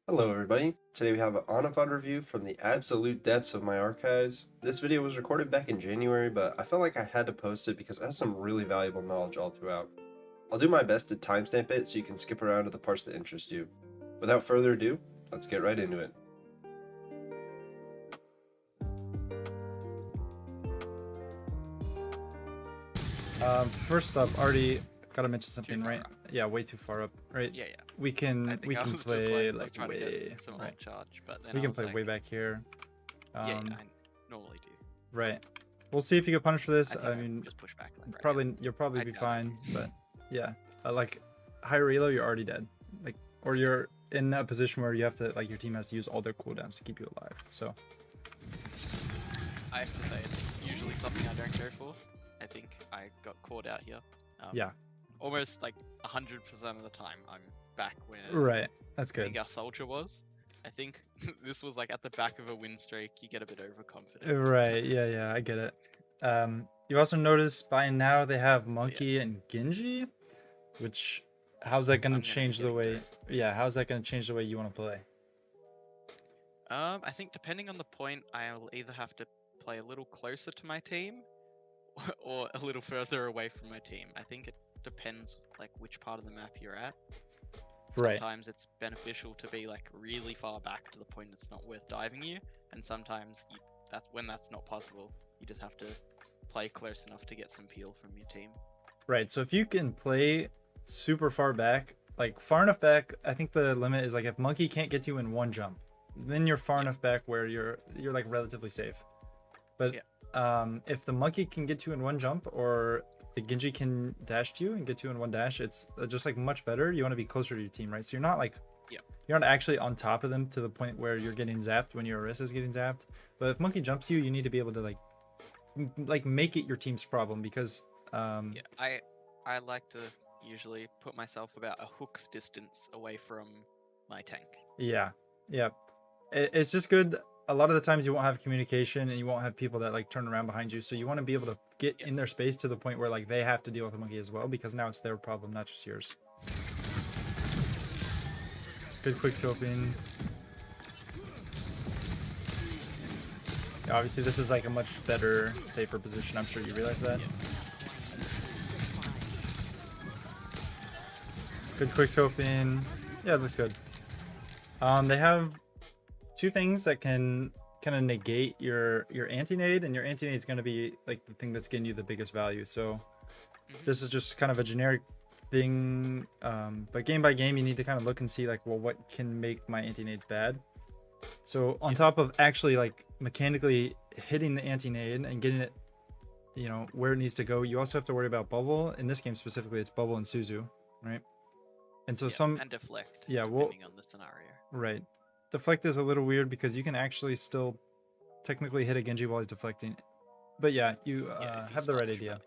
Hello everybody, today we have an on-a-VOD review from the absolute depths of my archives. This video was recorded back in January, but I felt like I had to post it because it has some really valuable knowledge all throughout. I'll do my best to timestamp it so you can skip around to the parts that interest you. Without further ado, let's get right into it. First up, already gotta mention something, Too far right? up. Yeah, way too far up, right? Yeah. We I can think I was play just like, like trying to way get some right. old charge, but then We I can was play like, way back here. yeah, I normally do. Right. We'll see if you get punished for this. I think I I mean, just push back like right probably you'll probably I be doubt fine, it. but yeah, like higher elo, you're already dead. Like, or you're in a position where you have to like your team has to use all their cooldowns to keep you alive. So I have to say it's usually something I don't go for. I think I got caught out here. yeah, Almost like 100% of the time I'm back where right. That's I think good. our soldier was. I think this was like at the back of a win streak. You get a bit overconfident. Right. Yeah, I get it. You also notice by now they have But yeah, Monkey and Genji, which how's that gonna I'm gonna be change the getting way? burned. Yeah, how's that gonna change the way you want to play? I think depending on the point, I'll either have to play a little closer to my team or a little further away from my team. I think it depends like which part of the map you're at. Right. Sometimes it's beneficial to be like really far back to the point it's not worth diving you, and sometimes that's not possible. You just have to play close enough to get some peel from your team. Right. So if you can play super far back, like far enough back, I think the limit is like if Monkey can't get you in one jump, then you're far enough back where you're like relatively safe. But if the Monkey can get you in one jump or the Genji can dash to you and get you in one dash, it's just like much better. You want to be closer to your team, right? So you're not like you're not actually on top of them to the point where you're getting zapped when your Orisa is getting zapped. But if Monkey jumps you, you need to be able to like make it your team's problem because I like to usually put myself about a hook's distance away from my tank. yeah, it's just good. A lot of the times you won't have communication and you won't have people that like turn around behind you, so you want to be able to get in their space to the point where like they have to deal with the Monkey as well, because now it's their problem, not just yours. Good quick scoping. Yeah, obviously this is like a much better, safer position. I'm sure you realize that. Good quick scoping. Yeah, it looks good. They have two things that can kind of negate your anti-nade, and your anti-nade is going to be like the thing that's getting you the biggest value. So this is just kind of a generic thing, but game by game you need to kind of look and see like, well, what can make my anti-nades bad. So on top of actually like mechanically hitting the anti-nade and getting it, you know, where it needs to go, you also have to worry about bubble. In this game specifically, it's bubble and Suzu, right? And so and deflect, depending on the scenario. Right. Deflect is a little weird because you can actually still technically hit a Genji while he's deflecting. But yeah, you have the right idea.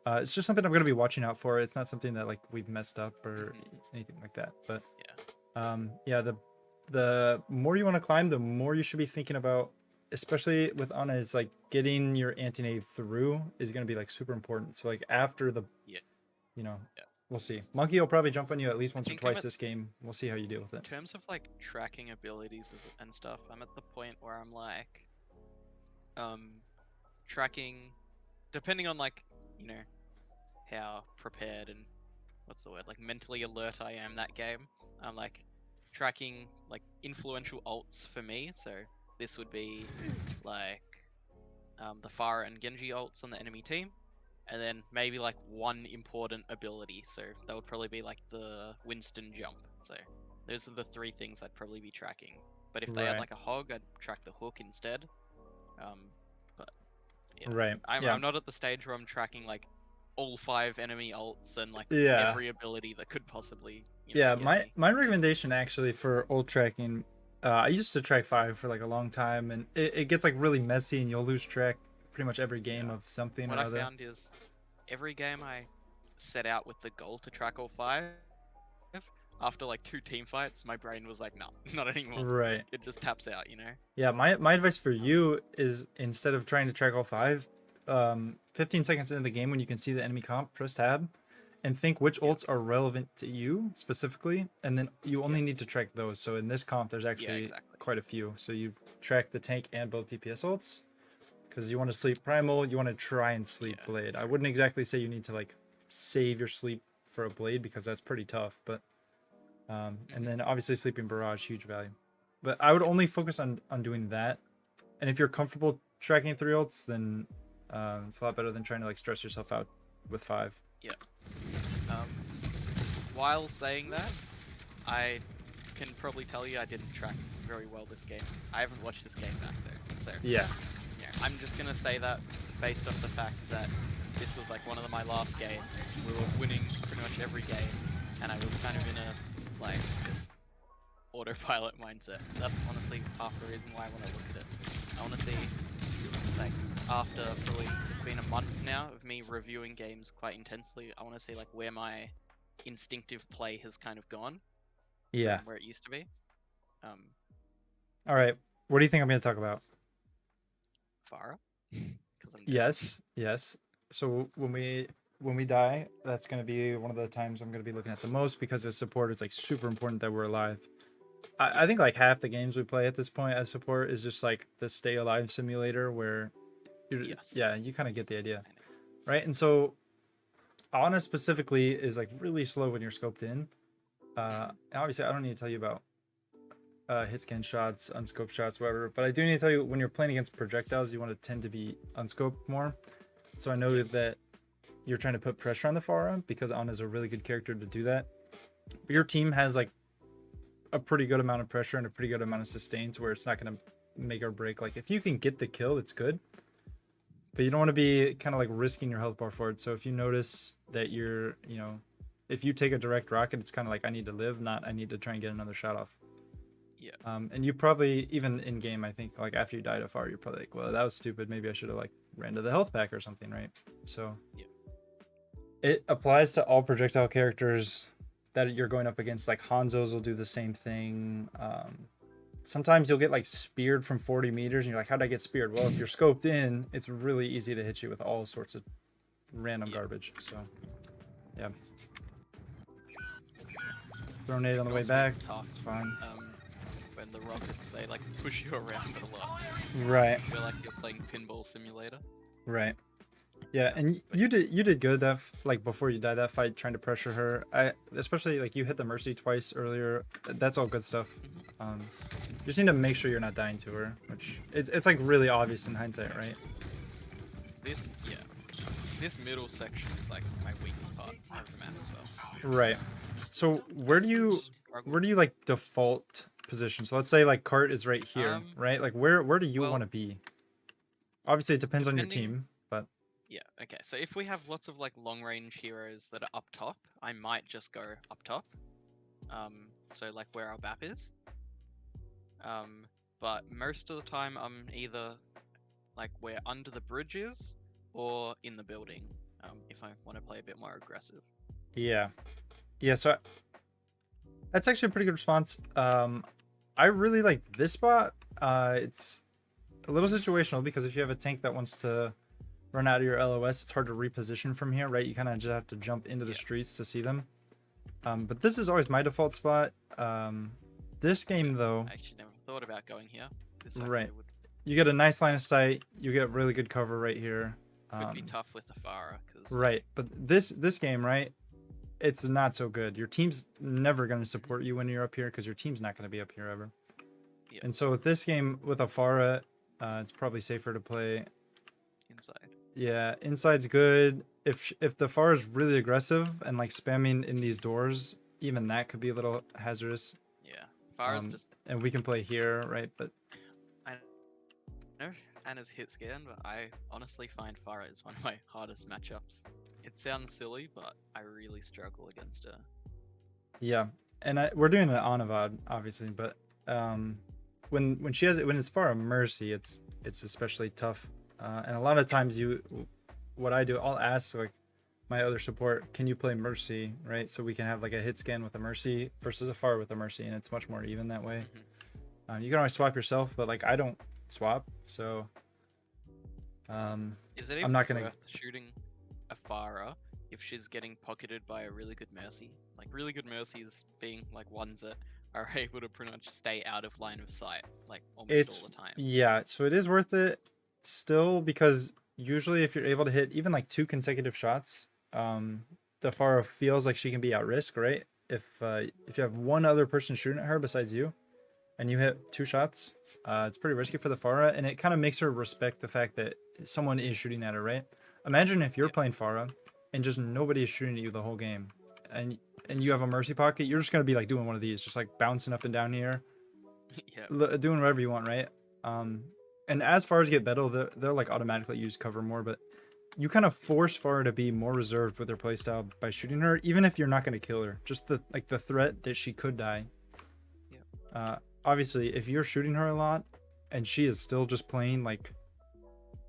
It's just something I'm going to be watching out for. It's not something that like we've messed up or anything like that. But yeah, the more you want to climb, the more you should be thinking about, especially with Ana, is like getting your anti-nade through is going to be like super important. So like after the, you know, we'll see. Monkey will probably jump on you at least once or twice this game. We'll see how you deal with it. In terms of like tracking abilities and stuff, I'm at the point where I'm like, tracking, depending on like, you know, how prepared and what's the word, like mentally alert I am that game. I'm like tracking like influential ults for me. So this would be like the Pharah and Genji ults on the enemy team, and then maybe like one important ability. So that would probably be like the Winston jump. So those are the three things I'd probably be tracking. But if they had like a hog, I'd track the hook instead. But yeah, I'm not at the stage where I'm tracking like all 5 enemy ults and like every ability that could possibly my recommendation actually for ult tracking, I used to track 5 for like a long time, and it gets like really messy and you'll lose track pretty much every game of something or other. What I found is every game I set out with the goal to track all 5, after like 2 team fights, my brain was like, no, not anymore. Right. It just taps out, you know? Yeah, my advice for you is, instead of trying to track all 5, 15 seconds into the game when you can see the enemy comp, press tab and think which Yeah. ults are relevant to you specifically, and then you only need to track those. So in this comp, there's actually exactly. quite a few. So you track the tank and both DPS ults, because you want to sleep primal, you want to try and sleep Yeah, blade. I wouldn't exactly say you need to like save your sleep for a blade because that's pretty tough, but and then obviously sleeping barrage, huge value. But I would only focus on doing that. And if you're comfortable tracking 3 ults, then it's a lot better than trying to like stress yourself out with 5. Um, while saying that, I can probably tell you I didn't track very well this game. I haven't watched this game back though, so Yeah. yeah, I'm just gonna say that based off the fact that this was like one of my last games. We were winning pretty much every game, and I was kind of in a like just autopilot mindset. That's honestly half the reason why I want to look at it. I want to see, like, after probably it's been a month now of me reviewing games quite intensely. I want to see like where my instinctive play has kind of gone. Yeah. From where it used to be. All right. What do you think I'm going to talk about? Pharah. Because I'm dead. Yes. So when we die, that's going to be one of the times I'm going to be looking at the most, because as support, it's like super important that we're alive. I think like half the games we play at this point as support is just like the stay alive simulator, where yeah, you kind of get the idea, right? And so Ana specifically is like really slow when you're scoped in. Obviously I don't need to tell you about hit scan shots, unscoped shots, whatever, but I do need to tell you, when you're playing against projectiles, you want to tend to be unscoped more. So I know that you're trying to put pressure on the Pharah, because Ana is a really good character to do that. But your team has like a pretty good amount of pressure and a pretty good amount of sustain, to where it's not going to make or break. Like if you can get the kill, it's good, but you don't want to be kind of like risking your health bar for it. So if you notice that you're, you know, if you take a direct rocket, it's kind of like, I need to live, not I need to try and get another shot off. Yeah. And you probably, even in game, I think like after you died a far, you're probably like, well, that was stupid, maybe I should have like ran to the health pack or something, right? So yeah, it applies to all projectile characters that you're going up against. Like Hanzo's will do the same thing. Sometimes you'll get like speared from 40 meters and you're like, how did I get speared? Well, if you're scoped in, it's really easy to hit you with all sorts of random garbage. So yeah, throw nade on the way back, it's fine. When the rockets, they like push you around a lot. Right. I feel like you're playing pinball simulator. Right. Yeah, and you did good that like before you died that fight, trying to pressure her. Especially like you hit the Mercy twice earlier. That's all good stuff. You just need to make sure you're not dying to her, which it's like really obvious in hindsight, right? This middle section is like my weakest part of the map as well. Right. So where do you like default position? So let's say like cart is right here, right? Like where do you want to be? Obviously it depends on your team, but yeah, okay. So if we have lots of like long range heroes that are up top, I might just go up top. So like where our BAP is. But most of the time I'm either like where under the bridge is or in the building. If I want to play a bit more aggressive. Yeah. So that's actually a pretty good response. I really like this spot. It's a little situational, because if you have a tank that wants to run out of your LOS, it's hard to reposition from here, right? You kind of just have to jump into the streets to see them. But this is always my default spot. This game though, I actually never thought about going here. This right. You get a nice line of sight. You get really good cover right here. Could be tough with the Pharah, right. But this game, right? It's not so good. Your team's never going to support you when you're up here, because your team's not going to be up here ever. Yep. And so with this game, with a Pharah, it's probably safer to play inside. Yeah, inside's good. If the Pharah is really aggressive and like spamming in these doors, even that could be a little hazardous. Yeah, Pharah's just. And we can play here, right? But I know Anna's hit scan, but I honestly find Pharah is one of my hardest matchups. It sounds silly, but I really struggle against her. Yeah, and we're doing it on a VOD, obviously, but when it's Pharah Mercy, it's especially tough. And a lot of times what I do, I'll ask like my other support, can you play Mercy, right? So we can have like a hit scan with a Mercy versus a Pharah with a Mercy, and it's much more even that way. You can always swap yourself, but like I don't swap, so is it even I'm not gonna worth shooting a Pharah if she's getting pocketed by a really good Mercy. Like really good Mercies being like ones that are able to pretty much stay out of line of sight like almost all the time. Yeah, so it is worth it still, because usually if you're able to hit even like 2 consecutive shots, the Pharah feels like she can be at risk, right? If you have one other person shooting at her besides you, and you hit 2 shots, it's pretty risky for the Pharah, and it kind of makes her respect the fact that someone is shooting at her, right? Imagine if you're playing Pharah and just nobody is shooting at you the whole game, and you have a Mercy pocket, you're just gonna be like doing one of these, just like bouncing up and down here, doing whatever you want, right? And as far as get better, they'll like automatically use cover more, but you kind of force Pharah to be more reserved with her playstyle by shooting her, even if you're not going to kill her. Just the threat that she could die. Obviously, if you're shooting her a lot and she is still just playing like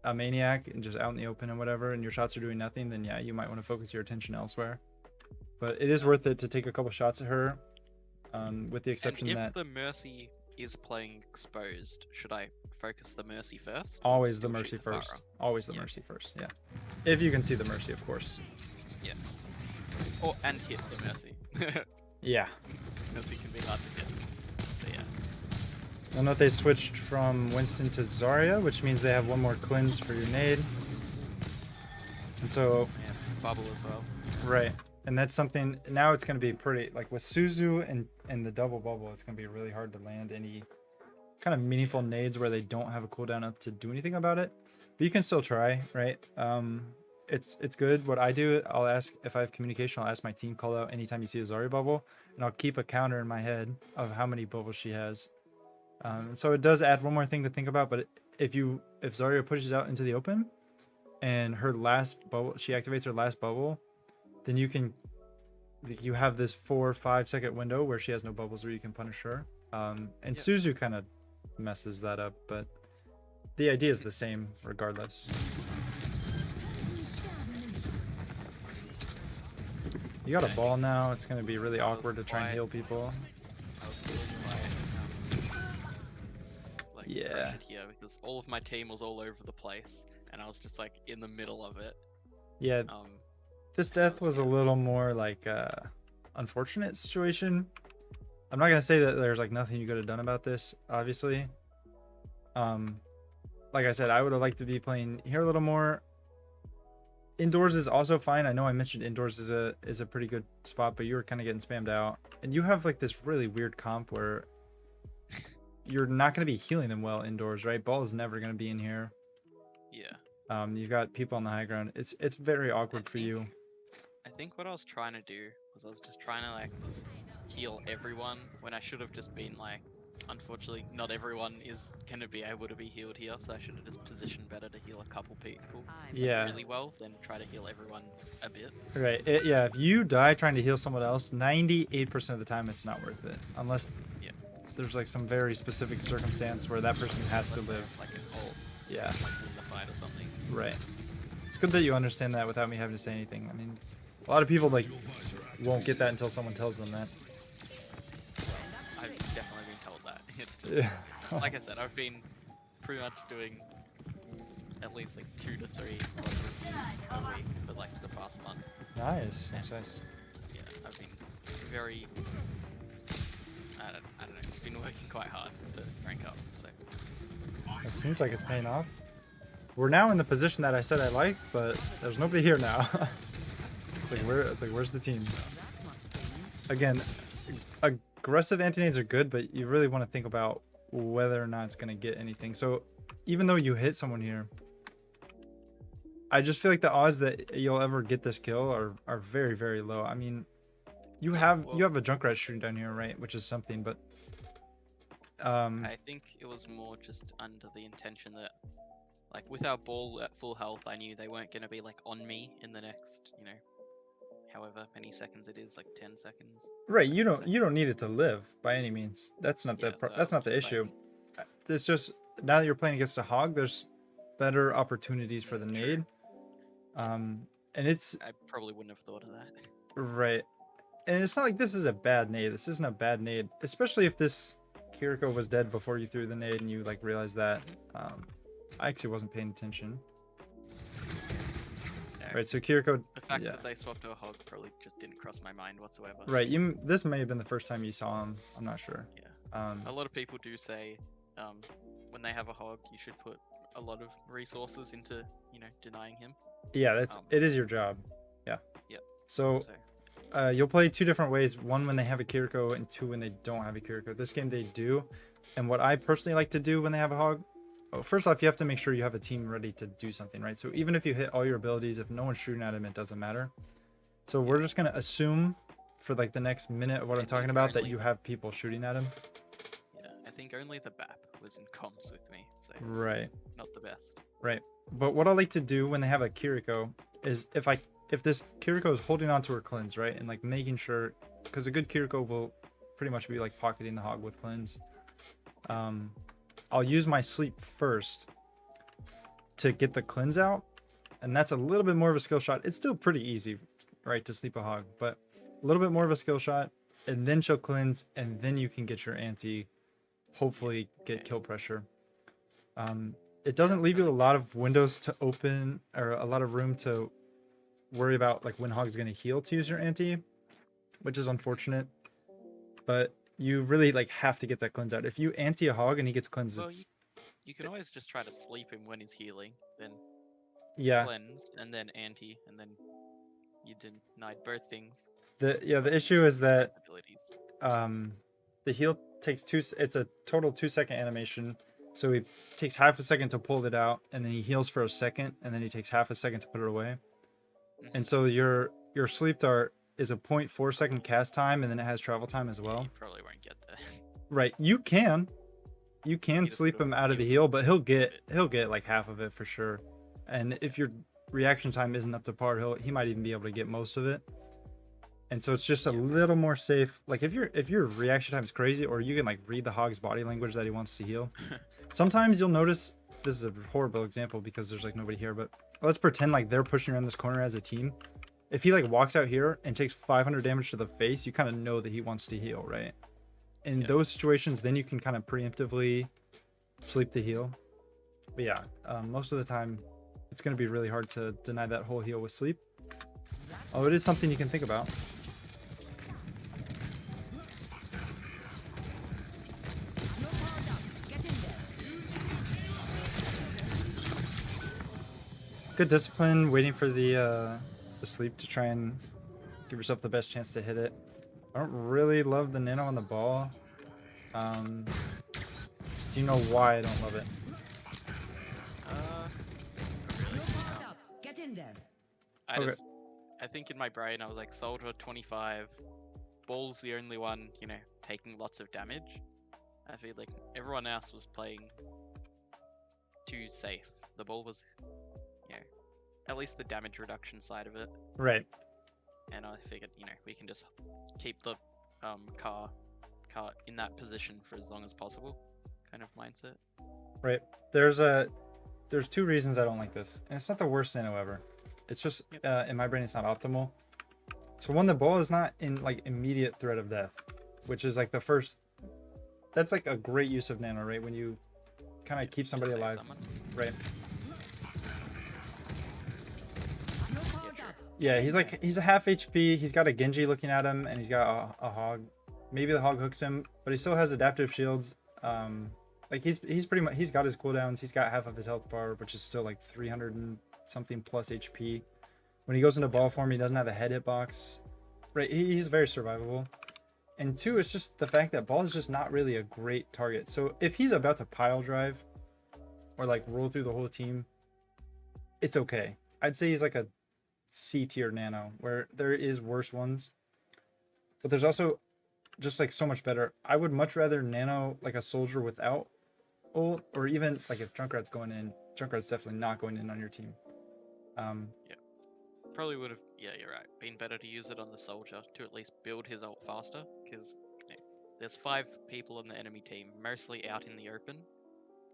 a maniac and just out in the open and whatever, and your shots are doing nothing, then yeah, you might want to focus your attention elsewhere. But it is worth it to take a couple shots at her, with the exception and if that the Mercy is playing exposed, should I focus the Mercy first? always the Mercy first. Always the Mercy first, yeah. If you can see the Mercy, of course. Yeah. Or and hit the Mercy. Yeah. Mercy can be hard to hit. But yeah. You'll note they switched from Winston to Zarya, which means they have one more cleanse for your nade. And so... yeah, bubble as well. Right. And that's something... Now it's going to be pretty... Like with Suzu and the double bubble, it's going to be really hard to land any kind of meaningful nades where they don't have a cooldown up to do anything about it. But you can still try, right? It's good. What I do, I'll ask... If I have communication, I'll ask my team call out anytime you see a Zarya bubble. And I'll keep a counter in my head of how many bubbles she has. And so it does add one more thing to think about, but if Zarya pushes out into the open and her last bubble, she activates her last bubble, then you have this 4 or 5 second window where she has no bubbles where you can punish her. And Suzu kind of messes that up, but the idea is the same regardless. You got a ball now, it's going to be really awkward to try and heal people. Pressured here because all of my team was all over the place and I was just like in the middle of it. Yeah. This death was a little more like unfortunate situation. I'm not gonna say that there's like nothing you could have done about this, obviously. Like I said, I would have liked to be playing here a little more. Indoors is also fine. I know I mentioned indoors is a pretty good spot, but you were kind of getting spammed out. And you have like this really weird comp where you're not going to be healing them well indoors, right? Ball is never going to be in here. Yeah. You've got people on the high ground. It's very awkward for you. I think what I was trying to do was I was just trying to like heal everyone when I should have just been like, unfortunately, not everyone is going to be able to be healed here, so I should have just positioned better to heal a couple people really well, then try to heal everyone a bit. Right. Yeah, if you die trying to heal someone else, 98% of the time it's not worth it. Unless there's like some very specific circumstance where that person has to live. Like an ult. Yeah. Like in the fight or something. Right. It's good that you understand that without me having to say anything. I mean, a lot of people like won't get that until someone tells them that. I've definitely been told that. It's just, like I said, I've been pretty much doing at least like 2 to 3 reviews a week for like the past month. Nice. Nice. Yeah, I've been very... I don't know. I've been working quite hard to rank up, so... It seems like it's paying off. We're now in the position that I said I liked, but there's nobody here now. It's like where's the team? Again, aggressive anti-nades are good, but you really want to think about whether or not it's going to get anything. So even though you hit someone here, I just feel like the odds that you'll ever get this kill are very, very low. I mean, you have a Junkrat shooting down here, right? Which is something, but I think it was more just under the intention that, like, with our ball at full health, I knew they weren't going to be like on me in the next, you know, however many seconds it is, like 10 seconds. Right. You don't need it to live by any means. That's not the issue. Like... It's just now that you're playing against a hog, there's better opportunities for the nade. And it's... I probably wouldn't have thought of that. Right. And it's not like this is a bad nade. This isn't a bad nade, especially if this Kiriko was dead before you threw the nade and you like realized that. I actually wasn't paying attention. Yeah, Right, so Kiriko, The fact yeah. that they swapped to a hog probably just didn't cross my mind whatsoever. Right, this may have been the first time you saw him. I'm not sure. Yeah. A lot of people do say, when they have a hog, you should put a lot of resources into, denying him. Yeah, it is your job. Yeah. Yeah. So, you'll play two different ways. One when they have a Kiriko, and two when they don't have a Kiriko. This game they do, and what I personally like to do when they have a hog. Well, first off, you have to make sure you have a team ready to do something, right? So even if you hit all your abilities, if no one's shooting at him, it doesn't matter. So we're just gonna assume for like the next minute of what I'm talking about that you have people shooting at him. Yeah, I think only the BAP was in comms with me, so right. Not the best. Right. But what I like to do when they have a Kiriko is if this Kiriko is holding on to her cleanse, right, and like making sure, because a good Kiriko will pretty much be like pocketing the hog with cleanse. I'll use my sleep first to get the cleanse out, and that's a little bit more of a skill shot. It's still pretty easy, right, to sleep a hog, but a little bit more of a skill shot, and then she'll cleanse, and then you can get your anti, hopefully get kill pressure. It doesn't leave you a lot of windows to open, or a lot of room to worry about like when hog's going to heal to use your anti, which is unfortunate, but you really like have to get that cleanse out. If you anti a hog and he gets cleansed, well, you can always just try to sleep him when he's healing, then cleanse, and then anti, and then you denied both things. The issue is that the heal takes it's a total 2-second animation, so he takes half a second to pull it out, and then he heals for a second, and then he takes half a second to put it away. And so your sleep dart is a 0.4 second cast time, and then it has travel time as well. You probably won't get that. Right, you can sleep him out of the heal, but he'll get like half of it for sure. And if your reaction time isn't up to par, he might even be able to get most of it. And so it's just a little more safe. Like if your reaction time is crazy, or you can like read the hog's body language that he wants to heal. Sometimes you'll notice, this is a horrible example because there's like nobody here, but let's pretend like they're pushing around this corner as a team. If he like walks out here and takes 500 damage to the face, you kind of know that he wants to heal, right? In those situations, then you can kind of preemptively sleep the heal. But yeah, most of the time, it's going to be really hard to deny that whole heal with sleep. Oh, it is something you can think about. Good discipline, waiting for the sleep to try and give yourself the best chance to hit it. I don't really love the Nano on the ball. Do you know why I don't love it? Get in there. I think in my brain I was like, Soldier 25, Ball's the only one, taking lots of damage. I feel like everyone else was playing too safe. The Ball was, at least the damage reduction side of it. Right. And I figured, we can just keep the car in that position for as long as possible, kind of mindset. Right. There's two reasons I don't like this, and it's not the worst Nano ever. It's just in my brain it's not optimal. So one, the ball is not in like immediate threat of death, which is like the first. That's like a great use of Nano, right? When you kind of keep somebody alive, right? Yeah, he's a half HP. He's got a Genji looking at him, and he's got a hog. Maybe the hog hooks him, but he still has adaptive shields. Like he's pretty much, he's got his cooldowns. He's got half of his health bar, which is still like 300 and something plus HP. When he goes into ball form, he doesn't have a head hitbox. Right, he's very survivable. And two, it's just the fact that ball is just not really a great target. So if he's about to pile drive or like roll through the whole team, it's okay. I'd say he's like a C tier Nano, where there is worse ones, but there's also just like so much better. I would much rather Nano like a soldier without ult, or even like if Junkrat's going in, Junkrat's definitely not going in on your team. Yeah, probably would have. Yeah, you're right. Been better to use it on the soldier to at least build his ult faster, because there's 5 people in the enemy team, mostly out in the open,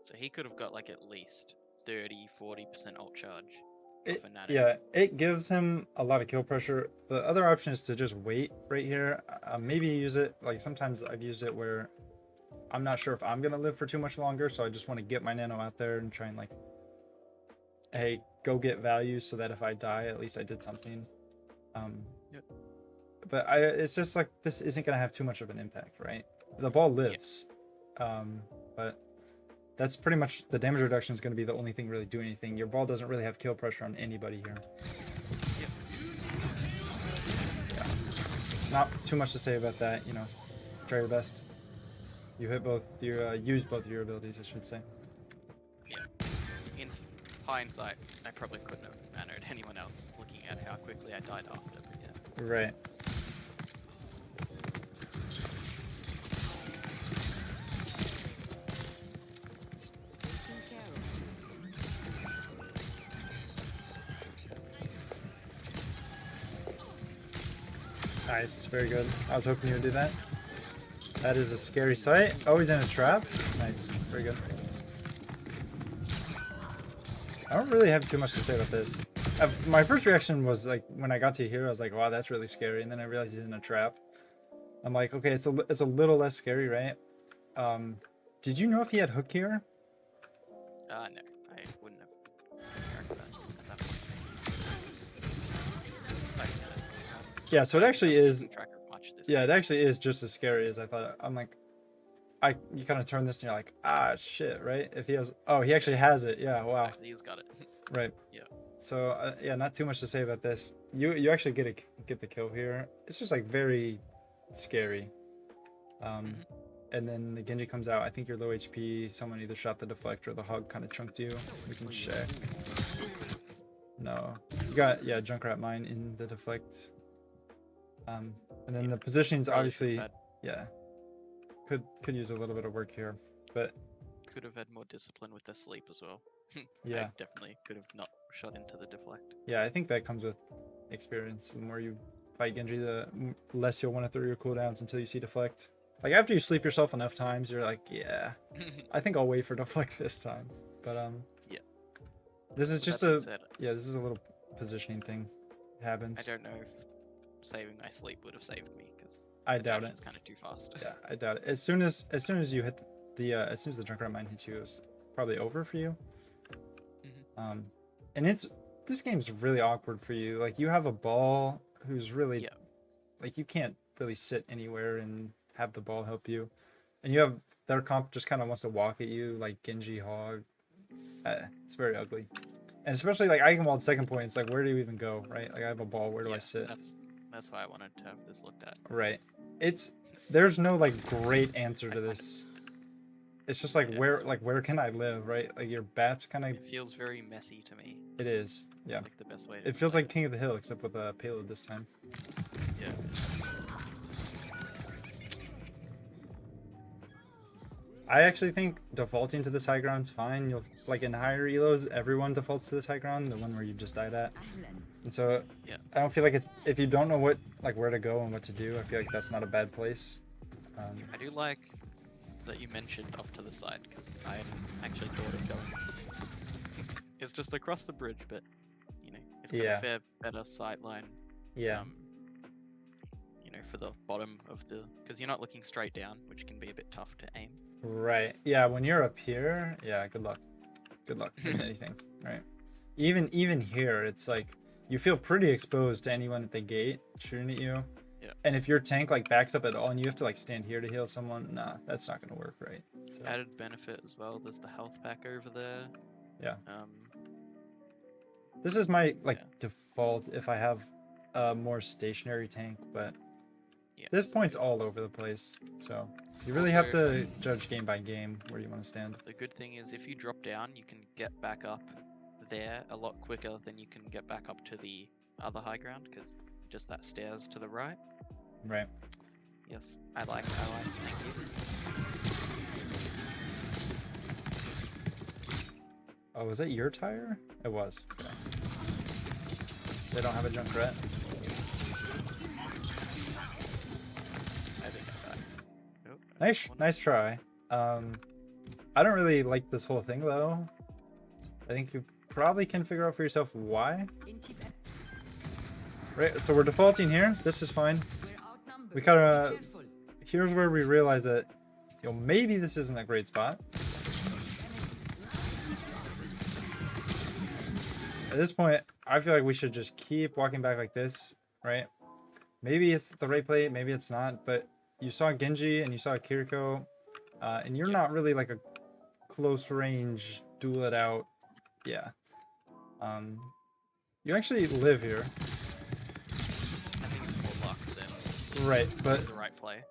so he could have got like at least 30-40% ult charge. It gives him a lot of kill pressure. The other option is to just wait right here. Maybe use it, like sometimes I've used it where I'm not sure if I'm gonna live for too much longer, so I just want to get my Nano out there and try and like hey, go get value so that if I die, at least I did something. Yep. But it's just like this isn't gonna have too much of an impact, right? The ball lives, but that's pretty much the damage reduction is going to be the only thing really doing anything. Your ball doesn't really have kill pressure on anybody here. Yep. Yeah. Not too much to say about that. You know, try your best. You hit both your use both of your abilities, I should say. Yeah. In hindsight, I probably couldn't have mannered anyone else looking at how quickly I died after. But yeah. Right. Nice, very good. I was hoping you would do that. That is a scary sight. Oh, he's in a trap. Nice, very good. I don't really have too much to say about this. My first reaction was like when I got to here, I was like, "Wow, that's really scary." And then I realized he's in a trap. I'm like, "Okay, it's a little less scary, right?" Did you know if he had hook here? No, I wouldn't have marked that at that point. Like I said, Yeah, so it actually is. track of much this Yeah, it game. actually is just as scary as I thought. I'm like, you kind of turn this and you're like, ah, shit, right? If he has, oh, he actually has it. Yeah, wow, He's got it. right. Yeah. So yeah, not too much to say about this. You actually get the kill here. It's just like very scary. And then the Genji comes out. I think you're low HP. Someone either shot the deflect or the hog kind of chunked you. We can check. No, you got Junkrat mine in the deflect. And then the positioning's Probably obviously could've yeah. Could use a little bit of work here, but could have had more discipline with their sleep as well. yeah. I definitely could have not shot into the deflect. Yeah, I think that comes with experience. The more you fight Genji, the less you'll want to throw your cooldowns until you see deflect. Like after you sleep yourself enough times, you're like, yeah, I think I'll wait for deflect this time. But yeah. this is With just that being a said, this is a little positioning thing. It happens. I don't know if saving my sleep would have saved me because I doubt it. It's kind of too fast. Yeah, I doubt it. As soon as you hit the as soon as the Junkrat mine hits you, it's probably over for you. And this game's really awkward for you. Like you have a ball who's really like you can't really sit anywhere and have the ball help you, and you have their comp just kind of wants to walk at you like Genji hog. It's very ugly, and especially like I can wall second point. It's like where do you even go, right? Like I have a ball, where do I sit? That's why I wanted to have this looked at. Right. There's no like great answer to this. It's just like where can I live, right? Like your BAP's kind of. It feels very messy to me. It is, yeah. It's like the best way. To it feels like King of the Hill, except with a payload this time. Yeah. I actually think defaulting to this high ground's fine. You'll like in higher elos, everyone defaults to this high ground, the one where you just died at. And so yeah. I don't feel like it's if you don't know where to go and what to do. I feel like that's not a bad place. I do like that you mentioned off to the side because I actually thought of going. It's just across the bridge, but you know it's got a fair better sight line. Yeah. You know, for the bottom of the because you're not looking straight down, which can be a bit tough to aim. Right. Yeah. When you're up here, yeah. Good luck. Good luck with anything. Right. Even here, it's like you feel pretty exposed to anyone at the gate shooting at you. Yeah. And if your tank like backs up at all and you have to like stand here to heal someone, nah, that's not gonna work, right? So. Added benefit as well. There's the health pack over there. Yeah. This is my default if I have a more stationary tank, but this point's all over the place. So you really have to judge game by game where you want to stand. The good thing is if you drop down, you can get back up there a lot quicker than you can get back up to the other high ground because just that stairs to the right. Right. Yes, I like. Thank you. Oh, was that your tire? It was. Okay. They don't have a Junkrat. I think I died. Nope, Nice try. I don't really like this whole thing though. I think you probably can figure out for yourself why. Right, so we're defaulting here. This is fine. We kind of here's where we realize that maybe this isn't a great spot. At this point, I feel like we should just keep walking back like this, right? Maybe it's the right play, maybe it's not, but you saw Genji and you saw Kiriko, and you're not really like a close range, duel it out. Yeah. You actually live here. I think it's more luck than Right, but the right play.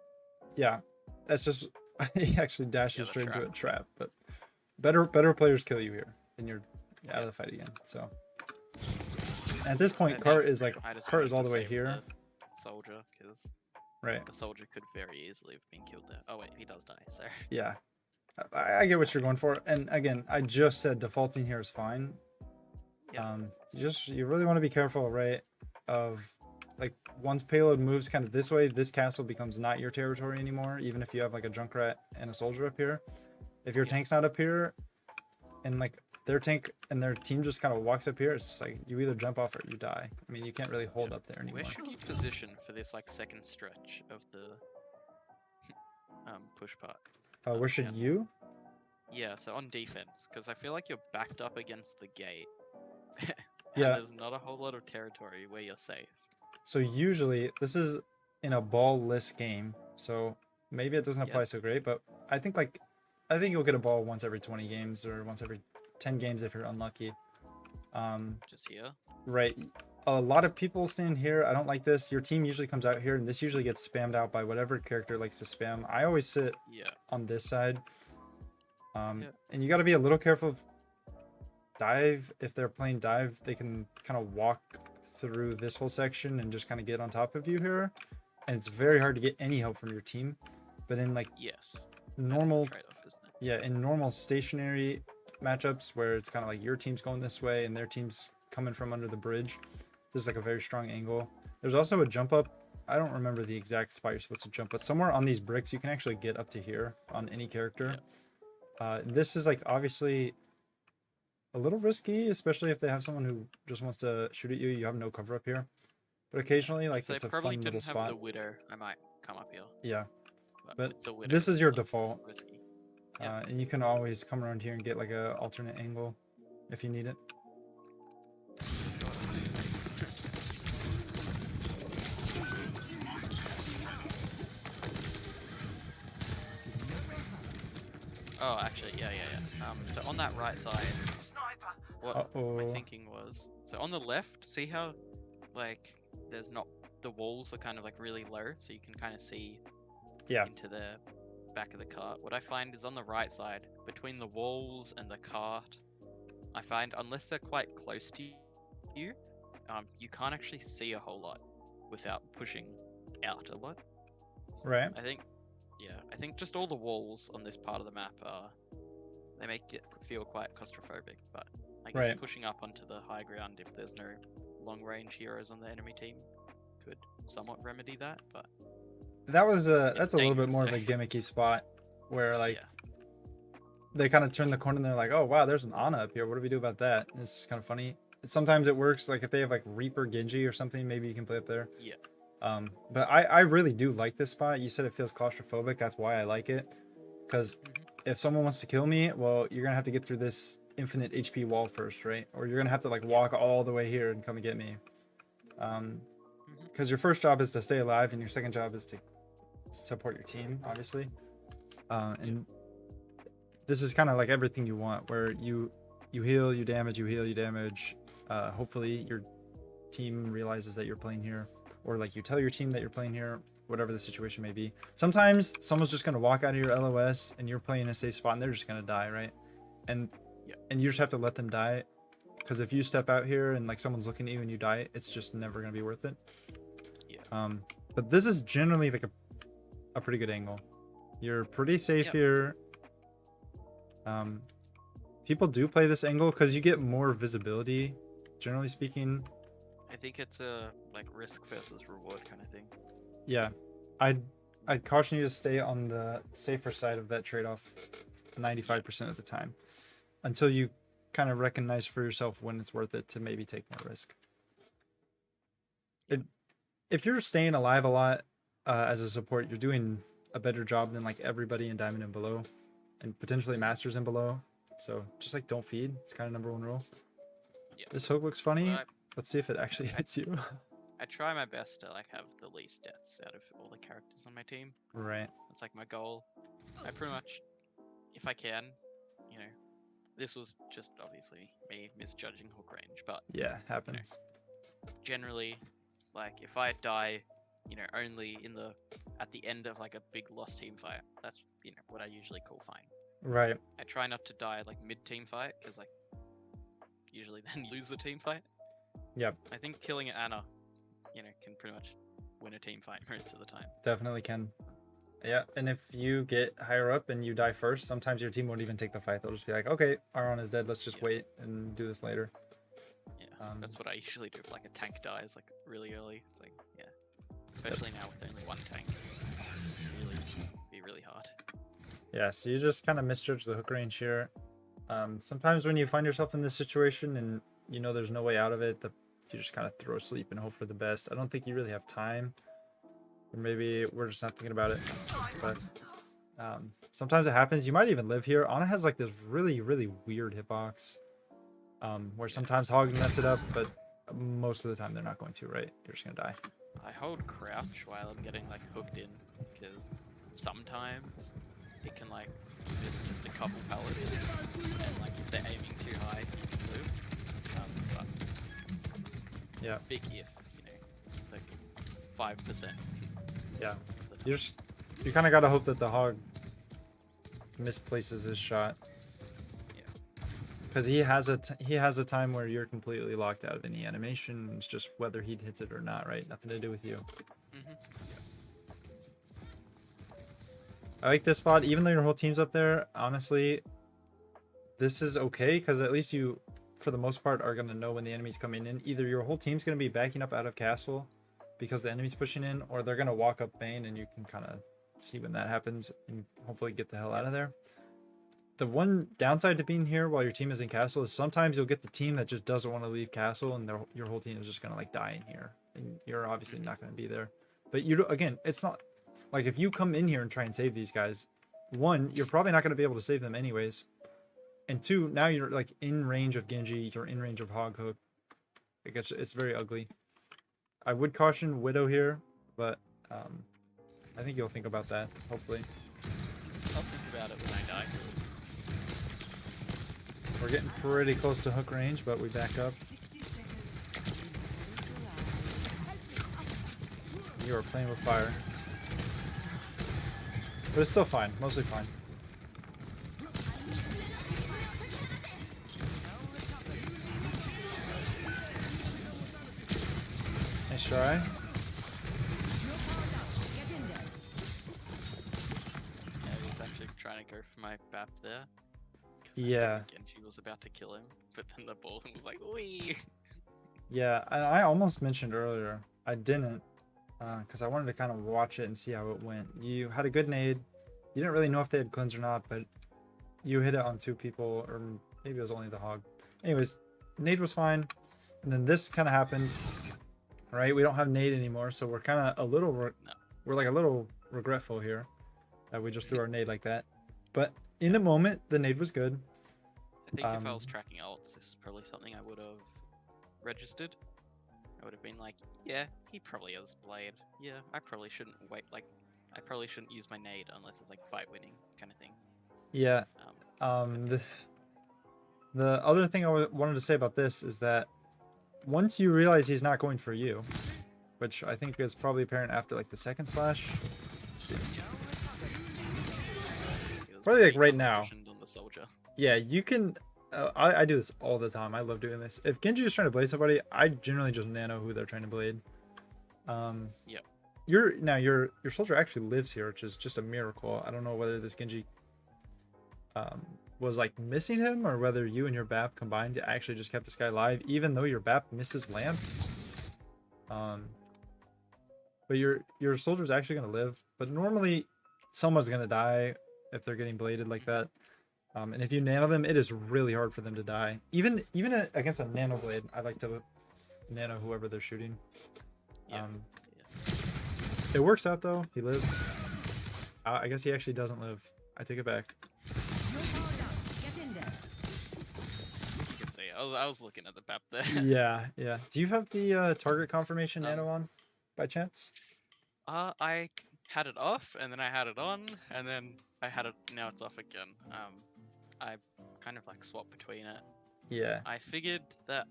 yeah, that's just he actually dashes Yeah, the straight into a trap. trap. But better players kill you here, and you're out of the fight again. So at this point, I Cart think is like I just Cart is wanted all to the way save here. the soldier, because Right. the soldier could very easily have been killed there. Oh wait, he does die. So Yeah. I get what you're going for, and again, I just said defaulting here is fine. Yeah. You really want to be careful, right? Of like once payload moves kind of this way, this castle becomes not your territory anymore. Even if you have like a Junkrat and a soldier up here, if your tank's not up here, and like their tank and their team just kind of walks up here, it's just like you either jump off or you die. I mean, you can't really hold up there anymore. where should you position for this like second stretch of the push part? Where should you? Yeah, so on defense, because I feel like you're backed up against the gate. And Yeah. there's not a whole lot of territory where you're safe. So usually this is in a ball-less game, so maybe it doesn't apply so great, but I think you'll get a ball once every 20 games or once every 10 games if you're unlucky. Just here. Right. A lot of people stand here. I don't like this. Your team usually comes out here, and this usually gets spammed out by whatever character likes to spam. I always sit on this side. And you got to be a little careful of dive. If they're playing dive, they can kind of walk through this whole section and just kind of get on top of you here. And it's very hard to get any help from your team. But in like normal, in normal stationary matchups where it's kind of like your team's going this way and their team's coming from under the bridge, there's like a very strong angle. There's also a jump up. I don't remember the exact spot you're supposed to jump, but somewhere on these bricks you can actually get up to here on any character. This is like obviously a little risky, especially if they have someone who just wants to shoot at you. You have no cover up here, but occasionally like it's a fun little spot. Have the widow, I might come up here. Yeah, but widow, this is your default. Risky. And you can always come around here and get like a alternate angle if you need it. Oh, actually, yeah. So on that right side, what my thinking was, so on the left, see how, like, there's not, the walls are kind of like really low, so you can kind of see into the back of the cart. What I find is on the right side, between the walls and the cart, I find unless they're quite close to you, you can't actually see a whole lot without pushing out a lot. Right. I think just all the walls on this part of the map they make it feel quite claustrophobic, but I guess pushing up onto the high ground if there's no long range heroes on the enemy team could somewhat remedy that, but that's a little bit more of a gimmicky spot where like they kind of turn the corner and they're like, oh wow, there's an Ana up here, what do we do about that? And it's just kind of funny. Sometimes it works, like if they have like Reaper Genji or something, maybe you can play up there. But I really do like this spot. You said it feels claustrophobic, that's why I like it, because if someone wants to kill me, well, you're gonna have to get through this infinite HP wall first, right? Or you're gonna have to like walk all the way here and come and get me, because your first job is to stay alive and your second job is to support your team, obviously. And this is kind of like everything you want, where you heal, you damage, you heal, you damage. Hopefully your team realizes that you're playing here, or like you tell your team that you're playing here, whatever the situation may be. Sometimes someone's just going to walk out of your LOS and you're playing a safe spot and they're just going to die, right? And you just have to let them die, because if you step out here and like someone's looking at you and you die, it's just never going to be worth it. But this is generally like a pretty good angle. You're pretty safe here. People do play this angle because you get more visibility, generally speaking. I think it's a like risk versus reward kind of thing. Yeah, I'd caution you to stay on the safer side of that trade-off 95% of the time, until you kind of recognize for yourself when it's worth it to maybe take more risk. If you're staying alive a lot as a support, you're doing a better job than like everybody in Diamond and below, and potentially Masters and below. So just like don't feed. It's kind of #1 rule. Yeah. This hook looks funny. Well, Let's see if it actually hits you. I try my best to like have the least deaths out of all the characters on my team. Right. That's like my goal. I pretty much, if I can, you know, this was just obviously me misjudging hook range, but Yeah, happens. generally, like if I die, you know, only at the end of like a big lost team fight, that's what I usually call fine. Right. I try not to die like mid team fight because like usually then lose the team fight. Yep. I think killing Anna, can pretty much win a team fight most of the time. Definitely can. Yeah, and if you get higher up and you die first, sometimes your team won't even take the fight. They'll just be like, okay, Aron is dead. Let's just wait and do this later. Yeah, that's what I usually do if like a tank dies like really early. It's like, yeah, especially now with only one tank, be really hard. Yeah, so you just kind of misjudge the hook range here. Sometimes when you find yourself in this situation and you know there's no way out of it, you just kind of throw sleep and hope for the best. I don't think you really have time. Or maybe we're just not thinking about it. But sometimes it happens. You might even live here. Ana has like this really, really weird hitbox where sometimes Hog mess it up, but most of the time they're not going to, right? You're just going to die. I hold crouch while I'm getting like hooked in because sometimes it can like miss just a couple pellets and like if they're aiming too high, you can move. But yeah, big if, it's like 5%. Yeah, you kind of got to hope that the Hog misplaces his shot. Yeah, because he has a time where you're completely locked out of any animation. It's just whether he hits it or not, right? Nothing to do with you. I like this spot, even though your whole team's up there. Honestly, this is okay because at least you, for the most part, are gonna know when the enemy's coming in. Either your whole team's gonna be backing up out of castle because the enemy's pushing in, or they're gonna walk up main and you can kind of see when that happens and hopefully get the hell out of there. The one downside to being here while your team is in castle is sometimes you'll get the team that just doesn't want to leave castle and your whole team is just gonna like die in here, and you're obviously not gonna be there. But again, it's not like if you come in here and try and save these guys, one, you're probably not gonna be able to save them anyways, and two, now you're like in range of Genji, you're in range of Hog Hook. It's very ugly. I would caution Widow here, but I think you'll think about that, hopefully. I'll think about it when I die. We're getting pretty close to hook range, but we back up. You are playing with fire. But it's still fine, mostly fine. Nice try. Yeah, he was actually trying to go for my BAP there. Yeah. Genji was about to kill him, but then the ball was like, wee. Yeah, and I almost mentioned earlier, I didn't, because I wanted to kind of watch it and see how it went. You had a good nade. You didn't really know if they had cleanse or not, but you hit it on 2 people, or maybe it was only the Hog. Anyways, nade was fine, and then this kind of happened. Right, we don't have nade anymore, so we're kind of a little, we're like a little regretful here that we just threw our nade like that. But in the moment, the nade was good. I think if I was tracking ults, this is probably something I would have registered. I would have been like, yeah, he probably has blade. Yeah, I probably shouldn't wait. Like, I probably shouldn't use my nade unless it's like fight winning kind of thing. Yeah. The other thing I wanted to say about this is that once you realize he's not going for you, which I think is probably apparent after like the second slash. Let's see. Probably like right now. On the soldier. Yeah, you can. I do this all the time. I love doing this. If Genji is trying to blade somebody, I generally just nano who they're trying to blade. Yep. Your soldier actually lives here, which is just a miracle. I don't know whether this Genji was like missing him or whether you and your BAP combined actually just kept this guy alive, even though your BAP misses lamp. But your soldier's actually gonna live. But normally someone's gonna die if they're getting bladed like that. And if you nano them, it is really hard for them to die. Even against a nano blade, I like to nano whoever they're shooting. It works out though. He lives. I guess he actually doesn't live. I take it back. You can say I was looking at the map there. Yeah, yeah. Do you have the target confirmation Um, nano on by chance? I had it off, and then I had it on, and then I had it. Now it's off again. I kind of like swap between it. Yeah. I figured that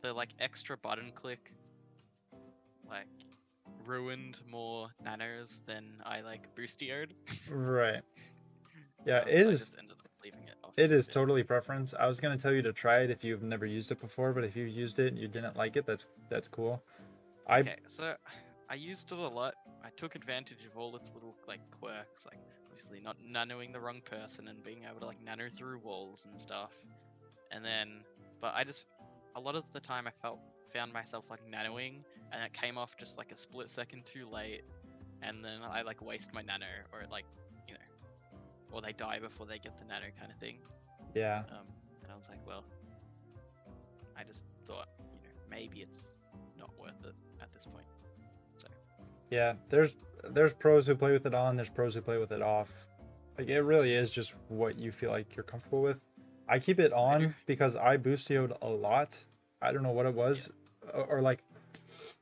the like extra button click like ruined more nanos than I like boostioed. Right. Yeah, So it I is. just ended up leaving it off. It for a is bit. totally preference. I was gonna tell you to try it if you've never used it before, but if you used it and you didn't like it, that's cool. Okay, so I used it a lot. I took advantage of all its little like quirks, like obviously not nanoing the wrong person and being able to like nano through walls and stuff. And then, but I just a lot of the time found myself like nanoing, and it came off just like a split second too late, and then I like waste my nano, or it, like you know, or they die before they get the nano kind of thing. Yeah. And I was like, well, I just thought maybe it's not worth it at this point. So Yeah, there's pros who play with it on, there's pros who play with it off. Like it really is just what you feel like you're comfortable with. I keep it on because I boostioed a lot. I don't know what it was, or like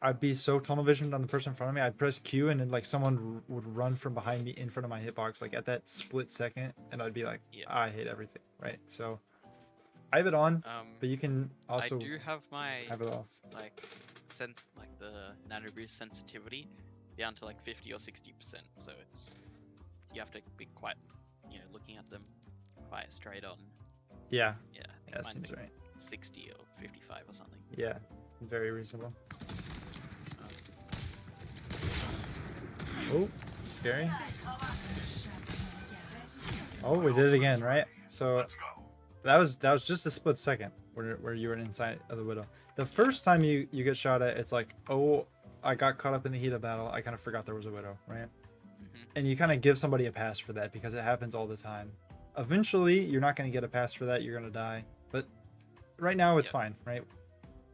I'd be so tunnel visioned on the person in front of me. I'd press Q and then like someone would run from behind me in front of my hitbox, like at that split second, and I'd be like, I hate everything, right? So I have it on, but you can also I do have my have it off. like the nano boost sensitivity down to like 50 or 60%. So it's you have to be quite looking at them quite straight on. Yeah. Yeah, I think That mine's seems like right. 60 or 55 or something. Yeah, very reasonable. Oh, scary. Oh, we did it again, right? So that was just a split second where you were inside of the widow. The first time you get shot at, it's like, oh, I got caught up in the heat of battle. I kind of forgot there was a widow, right? And you kind of give somebody a pass for that because it happens all the time. Eventually, you're not going to get a pass for that. You're going to die. But right now, it's fine, right?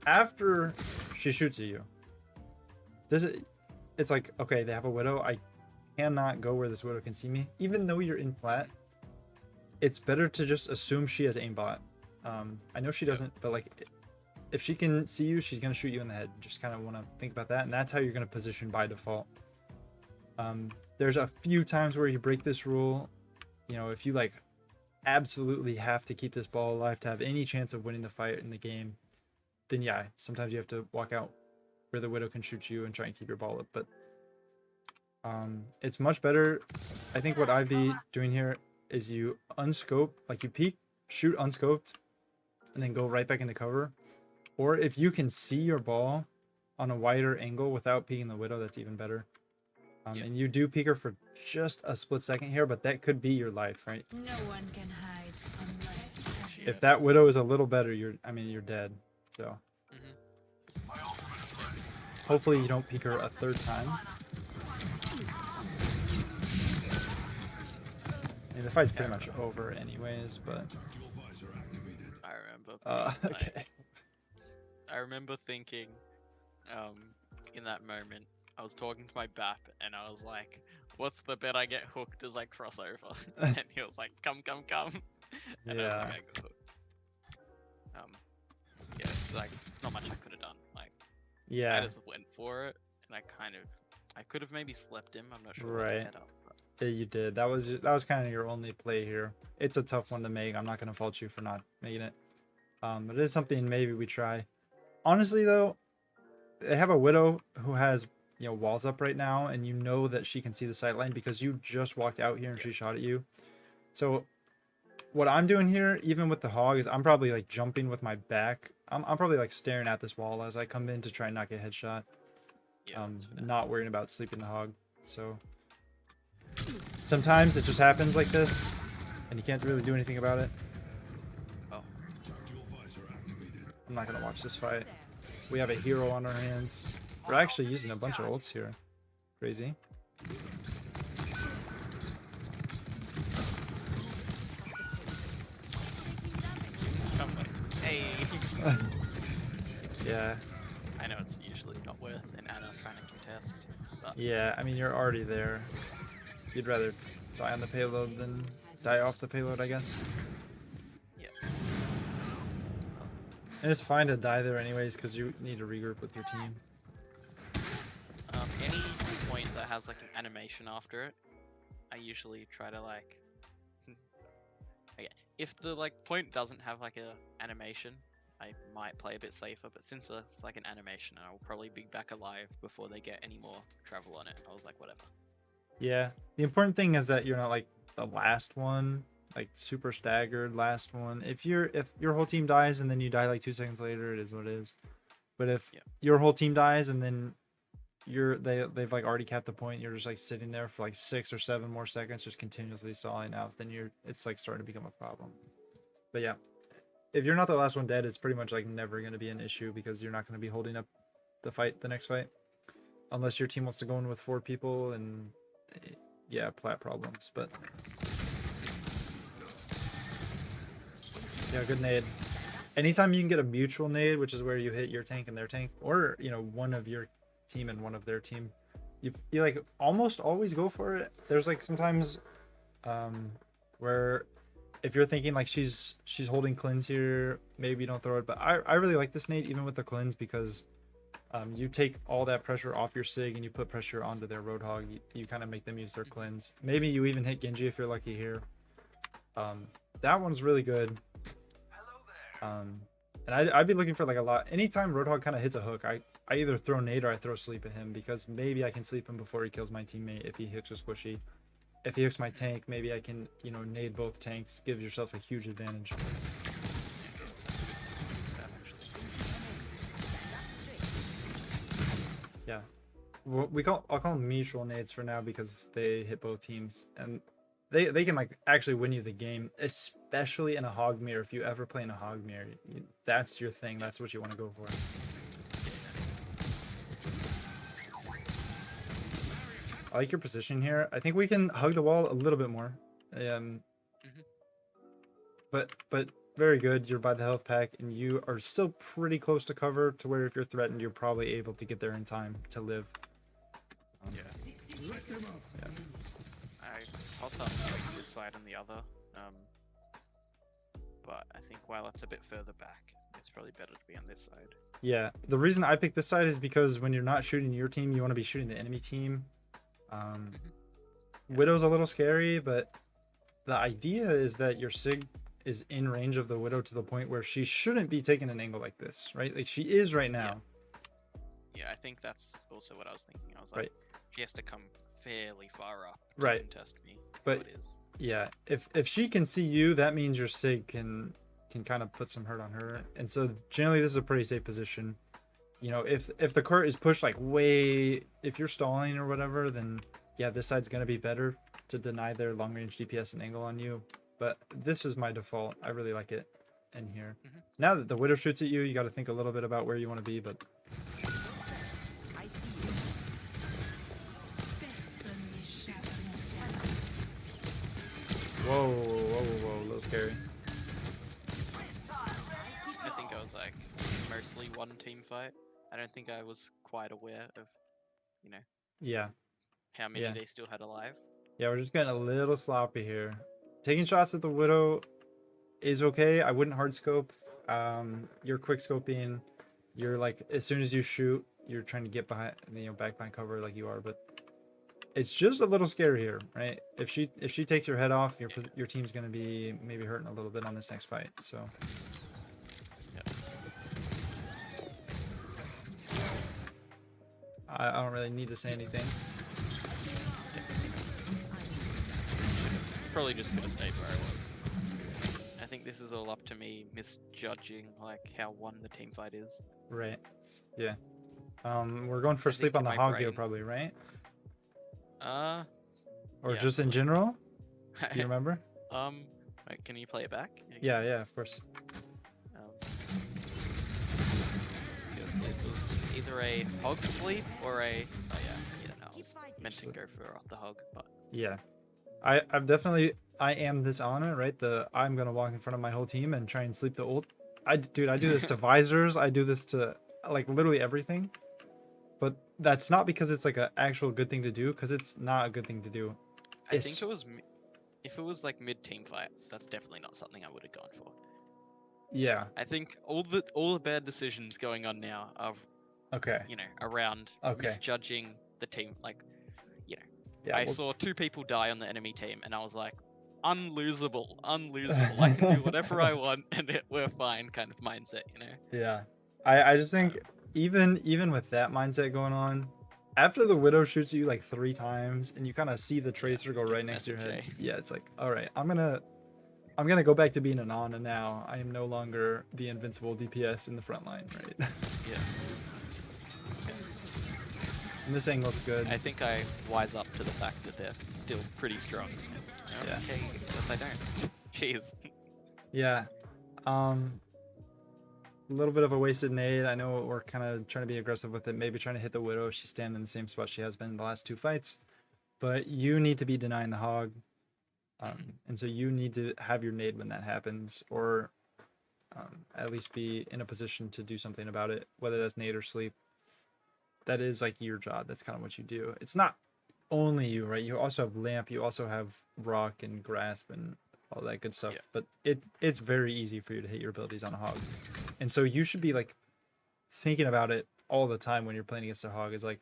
After she shoots at you, it's like, okay, they have a widow. I cannot go where this widow can see me. Even though you're in Plat, it's better to just assume she has aimbot. I know she doesn't, but like, if she can see you, she's going to shoot you in the head. Just kind of want to think about that. And that's how you're going to position by default. There's a few times where you break this rule. If you like absolutely have to keep this ball alive to have any chance of winning the fight in the game, then yeah, sometimes you have to walk out where the widow can shoot you and try and keep your ball up. But it's much better. I think what I'd be doing here is you unscope, like you peek, shoot unscoped, and then go right back into cover. Or if you can see your ball on a wider angle without peeking the widow, that's even better. And you do peek her for just a split second here, but that could be your life, right? No one can hide unless If that widow is a little better, you're dead. So hopefully you don't peek her a third time. I mean, the fight's pretty much over anyways, but I remember. okay. I remember thinking, in that moment, I was talking to my BAP and I was like, "What's the bet I get hooked as I cross over?" And he was like, "Come." And I was like, I got hooked. It's like not much I could have done. Like, Yeah. I just went for it, and I could have maybe slept him. I'm not sure. Right. Head up, but... Yeah, you did. That was kind of your only play here. It's a tough one to make. I'm not gonna fault you for not making it. But it is something maybe we try. Honestly though, they have a widow who has walls up right now, and you know that she can see the sight line because you just walked out here and she shot at you. So what I'm doing here, even with the hog, is I'm probably like jumping with my back. I'm probably like staring at this wall as I come in to try and not get headshot. Not worrying about sleeping the hog. So sometimes it just happens like this, and you can't really do anything about it. Oh. I'm not gonna watch this fight. We have a hero on our hands. We're actually using a bunch of ults here. Crazy. Hey. Yeah. I know it's usually not worth an Anna trying to contest. But... Yeah, I mean, you're already there. You'd rather die on the payload than die off the payload, I guess. Yeah. And it's fine to die there anyways, because you need to regroup with your team. Any point that has like an animation after it, I usually try to like. Okay, if the like point doesn't have like a animation, I might play a bit safer. But since it's like an animation, I will probably be back alive before they get any more travel on it. I was like, whatever. Yeah. The important thing is that you're not like the last one, like super staggered last one. If your whole team dies and then you die like 2 seconds later, it is what it is. But if Yeah. your whole team dies and then they've like already capped the point, you're just like sitting there for like 6 or 7 more seconds, just continuously stalling out, then it's like starting to become a problem. But yeah, if you're not the last one dead, it's pretty much like never going to be an issue because you're not going to be holding up the next fight, unless your team wants to go in with 4 people and yeah, Plat problems. But yeah, good nade. Anytime you can get a mutual nade, which is where you hit your tank and their tank, or one of your team and one of their team, you like almost always go for it. There's like sometimes where if you're thinking like she's holding cleanse here, maybe you don't throw it. But I really like this nade even with the cleanse because you take all that pressure off your sig and you put pressure onto their Roadhog. You kind of make them use their cleanse. Maybe you even hit Genji if you're lucky here. That one's really good. And I'd be looking for like a lot. Anytime Roadhog kind of hits a hook, I either throw nade or I throw sleep at him because maybe I can sleep him before he kills my teammate if he hooks a squishy. If he hooks my tank, maybe I can, nade both tanks. Give yourself a huge advantage. Yeah. I'll call them mutual nades for now because they hit both teams and they can like actually win you the game, especially in a hog mirror. If you ever play in a hog mirror, that's your thing. That's what you want to go for. I like your position here. I think we can hug the wall a little bit more. But very good. You're by the health pack and you are still pretty close to cover to where if you're threatened, you're probably able to get there in time to live. Yeah. I also have this side and the other, but I think while it's a bit further back, it's probably better to be on this side. Yeah, the reason I picked this side is because when you're not shooting your team, you want to be shooting the enemy team. Widow's a little scary, but the idea is that your sig is in range of the Widow to the point where she shouldn't be taking an angle like this, right? Like she is right now. Yeah, I think that's also what I was thinking. I was like, right. She has to come fairly far up to right. contest me. But yeah, if she can see you, that means your sig can kind of put some hurt on her. And so generally this is a pretty safe position. If the court is pushed like way, if you're stalling or whatever, then yeah, this side's gonna be better to deny their long range DPS and angle on you. But this is my default. I really like it in here. Now that the Widow shoots at you, you got to think a little bit about where you want to be. But whoa, a little scary. I think I was like mostly one team fight. I don't think I was quite aware of, Yeah. how many they still had alive. Yeah, we're just getting a little sloppy here. Taking shots at the Widow is okay. I wouldn't hard scope. You're quick scoping. You're like, as soon as you shoot, you're trying to get behind, back behind cover like you are. But it's just a little scary here, right? If she takes your head off, your team's gonna be maybe hurting a little bit on this next fight. So. I don't really need to say anything. Probably just gonna stay where I was. I think this is all up to me misjudging like how one the team fight is. Right. Yeah. We're going for sleep on the hog here probably, right? Or yeah, just in general? Do you remember? Wait, can you play it back? Yeah, of course. It was either a hog sleep or a I was meant to go for the hog, but yeah. I am this Ana, right? I'm gonna walk in front of my whole team and try and sleep the ult. I do this to visors. I do this to like literally everything. But that's not because it's like an actual good thing to do, because it's not a good thing to do. I think it was if it was like mid team fight, that's definitely not something I would have gone for. Yeah. I think all the bad decisions going on now are, Okay. around Okay. misjudging the team. Like, Yeah. I Well, saw 2 people die on the enemy team, and I was like, unlosable. I can do whatever I want, and we're fine. Kind of mindset. yeah. I just think Um, even with that mindset going on, after the widow shoots you like 3 times and you kind of see the Yeah, tracer go get right the next to your message, head, eh? yeah, it's like, all right, I'm gonna go back to being an Ana now. I am no longer the invincible DPS in the front line, right? Yeah. And this angle's good. I think I wise up to the fact that they're still pretty strong. Yeah. Okay, guess I don't. Jeez. Yeah. A little bit of a wasted nade. I know we're kind of trying to be aggressive with it, maybe trying to hit the widow if she's standing in the same spot she has been in the last 2 fights. But you need to be denying the hog. And so you need to have your nade when that happens, or at least be in a position to do something about it, whether that's nade or sleep. That is like your job. That's kind of what you do. It's not only you, right? You also have lamp, you also have rock and grasp and all that good stuff. Yeah. But it's very easy for you to hit your abilities on a hog. And so you should be like thinking about it all the time when you're playing against a hog. Is like,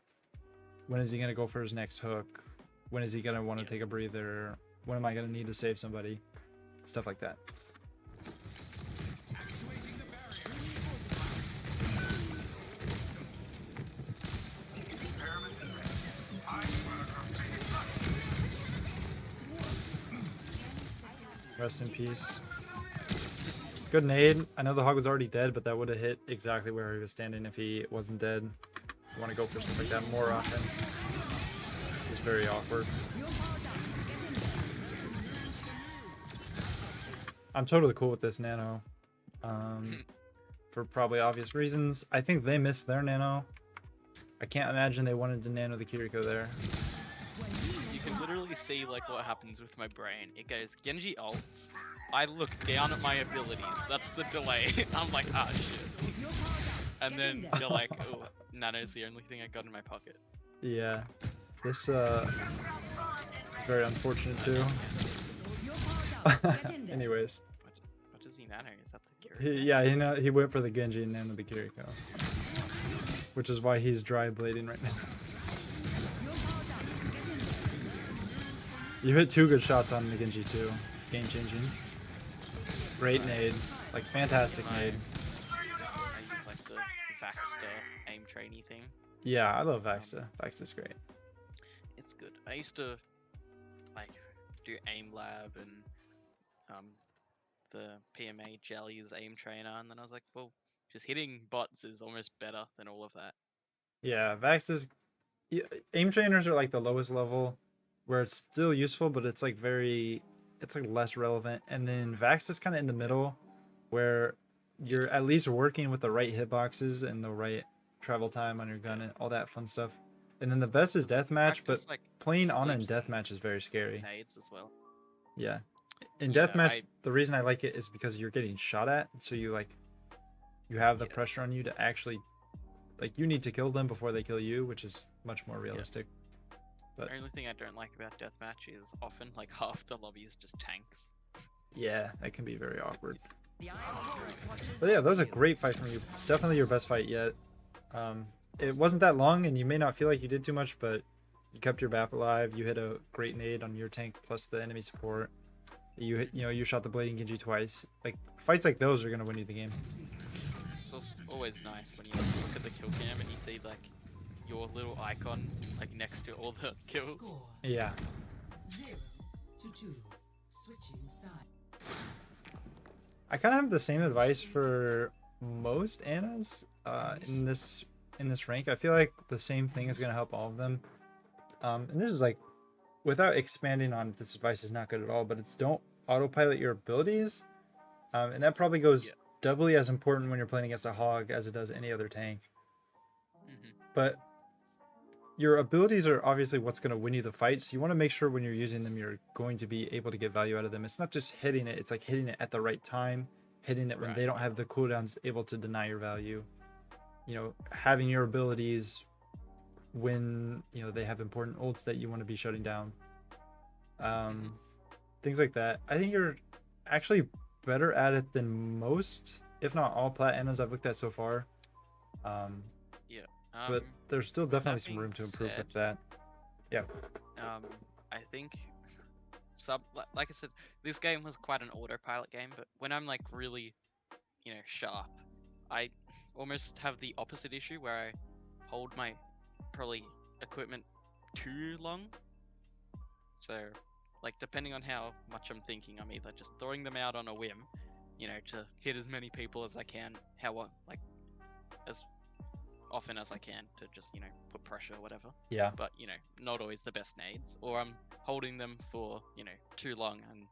when is he gonna go for his next hook? When is he gonna want to take a breather? When am I gonna need to save somebody? Stuff like that. Rest in peace. Good nade. I know the hog was already dead, but that would have hit exactly where he was standing if he wasn't dead. You want to go for stuff like that more often. This is very awkward. I'm totally cool with this Nano. For probably obvious reasons. I think they missed their Nano. I can't imagine they wanted to Nano the Kiriko there. You can literally see like what happens with my brain. It goes Genji ults. I look down at my abilities. That's the delay. I'm like, ah shit. And then you're like, oh, Nano's the only thing I got in my pocket. Yeah. This is very unfortunate too. Anyways. What does he Nano? Is that the Kiriko? Yeah, he went for the Genji and Nano the Kiriko. Which is why he's dry blading right now. You hit 2 good shots on the Genji too. It's game changing. Great nade. Like fantastic nade. I use like the Vaxter aim trainee thing. Yeah, I love Vaxta. Vaxta's great. It's good. I used to like do aim lab and the PMA jellies aim trainer, and then I was like, well, just hitting bots is almost better than all of that. Yeah, Vaxta's aim trainers are like the lowest level where it's still useful, but it's like less relevant. And then Vax is kind of in the middle where you're at least working with the right hitboxes and the right travel time on your gun and all that fun stuff. And then the best is deathmatch, but Like playing Ana in sleeps and deathmatch is very scary. Nades as well. Yeah. In Yeah, deathmatch, the reason I like it is because you're getting shot at, so you have the pressure on you to actually, like, you need to kill them before they kill you, which is much more realistic. But The only thing I don't like about deathmatch is often like half the lobby is just tanks. yeah, that can be very awkward. But yeah, that was a great fight from you. Definitely your best fight yet. It wasn't that long, and you may not feel like you did too much, but you kept your BAP alive. You hit a great nade on your tank plus the enemy support. You shot the blading Genji twice. Like, fights like those are gonna win you the game. It's always nice when you look at the kill cam and you see like your little icon like next to all the kills. Yeah. 0-2. Switching side. I kind of have the same advice for most Anas in this rank. I feel like the same thing is gonna help all of them. And this is like, without expanding on this advice is not good at all, but it's don't autopilot your abilities. And that probably goes doubly as important when you're playing against a hog as it does any other tank. But your abilities are obviously what's going to win you the fight, so you want to make sure when you're using them you're going to be able to get value out of them. It's not just hitting it, it's like hitting it at the right time, hitting it when they don't have the cooldowns able to deny your value. Having your abilities when they have important ults that you want to be shutting down. Things like that. I think you're actually better at it than most, if not all Plat Annos I've looked at so far. Yeah. But there's still definitely some being room to improve said, with that. Yeah. I think like I said, this game was quite an autopilot game, but when I'm like really, sharp, I almost have the opposite issue where I hold my probably equipment too long. So, like, depending on how much I'm thinking, I'm either just throwing them out on a whim, to hit as many people as I can, like, as often as I can to just, put pressure or whatever. Yeah. But, not always the best nades. Or I'm holding them for, too long and,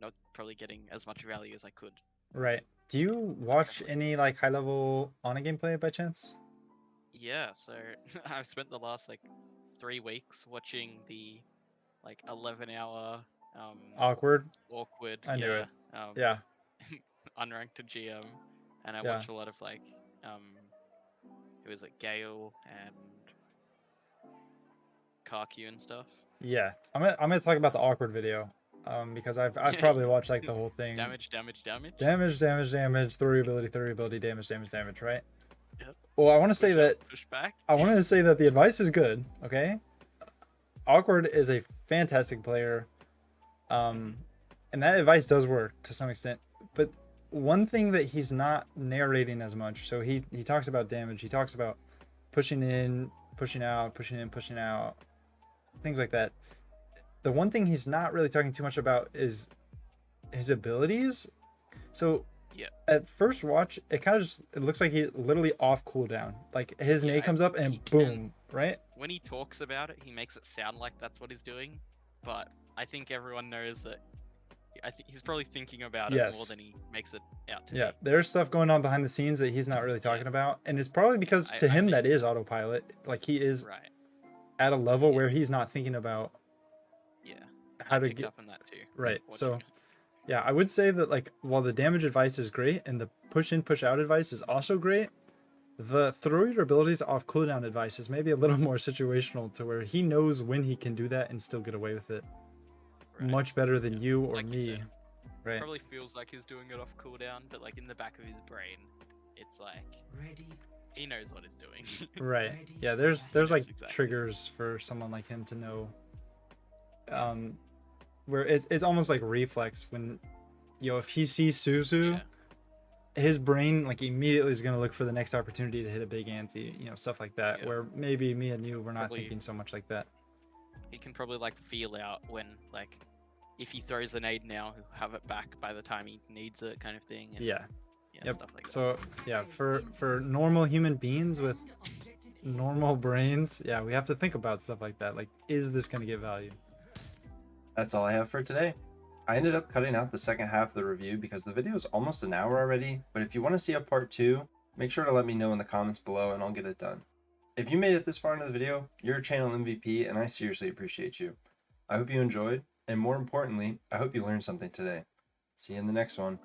not probably getting as much value as I could. Right. Do you watch any like high level on a gameplay by chance? Yeah, so I've spent the last like 3 weeks watching the like 11-hour Awkward. awkward, I knew it. um, Yeah. unranked GM, and I Yeah. watch a lot of like who is it, Gale and Karku and stuff. Yeah. I'm gonna talk about the awkward video. Because I've probably watched like the whole thing. Damage, damage, damage. Damage, damage, damage, throw ability, damage, damage, damage, right? Yep. Well, I want to say that Push back. I wanted to say that the advice is good, okay? Awkward is a fantastic player. And that advice does work to some extent. But one thing that he's not narrating as much, so he talks about damage, he talks about pushing in, pushing out, pushing in, pushing out, things like that. The one thing he's not really talking too much about is his abilities. So Yeah. at first watch, it kind of just, it looks like he literally off cooldown. Like his nade comes up and boom, right? When he talks about it, he makes it sound like that's what he's doing, but I think everyone knows that. I think he's probably thinking about it more than he makes it out to be. Yeah, there's stuff going on behind the scenes that he's not really talking about, and it's probably because to him that is autopilot. Like he is at a level where he's not thinking about how to get up on that too. Right. So yeah, I would say that like while the damage advice is great and the push in push out advice is also great, the throw your abilities off cooldown advice is maybe a little more situational to where he knows when he can do that and still get away with it. Much better than you or Like you me. said, Right. Probably feels like he's doing it off cooldown, but like in the back of his brain, it's like he knows what he's doing. Right. Yeah, there's like triggers for someone like him to know. Where it's almost like reflex when, if he sees Suzu, his brain like immediately is gonna look for the next opportunity to hit a big anti, stuff like that. Where maybe me and you were not thinking so much like that. He can probably like feel out when like if he throws a nade now, he'll have it back by the time he needs it, kind of thing. And, Yep. Stuff like So yeah, for normal human beings with normal brains, yeah, we have to think about stuff like that. Like, is this gonna get value? That's all I have for today. I ended up cutting out the second half of the review because the video is almost an hour already, but if you want to see a part 2, make sure to let me know in the comments below and I'll get it done. If you made it this far into the video, you're a channel MVP and I seriously appreciate you. I hope you enjoyed, and more importantly, I hope you learned something today. See you in the next one.